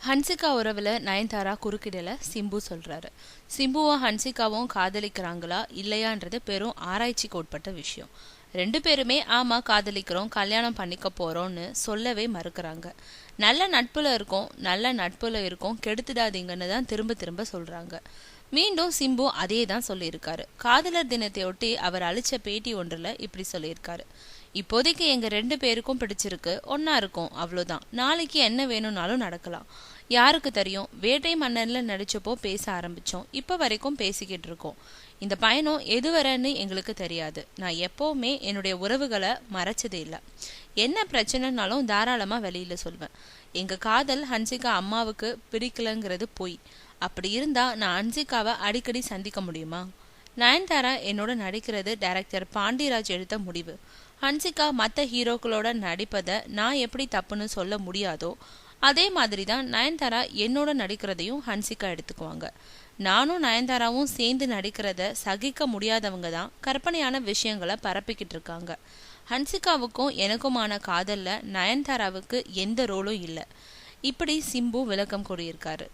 ஹன்சிகா உறவுல நயன்தாரா குறுக்கிடல சிம்பு சொல்றாரு. சிம்புவும் ஹன்சிகாவும் காதலிக்கிறாங்களா இல்லையான்றது பெரும் ஆராய்ச்சிக்கு உட்பட்ட விஷயம். 2 பேருமே ஆமா காதலிக்கிறோம், கல்யாணம் பண்ணிக்க போறோம்னு சொல்லவே மறுக்கிறாங்க. நல்ல நட்புல இருக்கோம் கெடுத்துடாதீங்கன்னு தான் திரும்ப திரும்ப சொல்றாங்க. மீண்டும் சிம்பு அதே தான் சொல்லியிருக்காரு. காதலர் தினத்தையொட்டி அவர் அளிச்ச பேட்டி ஒன்றுல இப்படி சொல்லியிருக்காரு. இப்போதைக்கு எங்க 2 பேருக்கும் பிடிச்சிருக்கு, ஒன்னா இருக்கும், அவ்வளோதான். நாளைக்கு என்ன வேணும்னாலும் நடக்கலாம். யாருக்கு தெரியும்? வேட்டை மன்னன்ல நடிச்சப்போ பேச ஆரம்பிச்சோம், இப்ப வரைக்கும் பேசிக்கிட்டு இருக்கோம். இந்த பயணம் எதுவரைன்னு எங்களுக்கு தெரியாது. நான் எப்பவுமே என்னுடைய உறவுகளை மறைச்சதே இல்லை. என்ன பிரச்சனைனாலும் தாராளமா வெளியில சொல்வேன். எங்க காதல் ஹன்சிகா அம்மாவுக்கு பிடிக்கலங்கிறது பொய். அப்படி இருந்தா நான் ஹன்சிகாவை அடிக்கடி சந்திக்க முடியுமா? நயன்தாரா என்னோட நடிக்கிறது டைரக்டர் பாண்டிராஜ் எடுத்த முடிவு. ஹன்சிகா மற்ற ஹீரோக்களோட நடிப்பதை நான் எப்படி தப்புன்னு சொல்ல முடியாதோ அதே மாதிரி தான் நயன்தாரா என்னோட நடிக்கிறதையும் ஹன்சிகா எடுத்துக்குவாங்க. நானும் நயன்தாராவும் சேர்ந்து நடிக்கிறத சகிக்க முடியாதவங்க தான் கற்பனையான விஷயங்களை பரப்பிக்கிட்டு இருக்காங்க. ஹன்சிகாவுக்கும் எனக்குமான காதல்ல நயன்தாராவுக்கு எந்த ரோலும் இல்லை. இப்படி சிம்பு விளக்கம் கூறியிருக்காரு.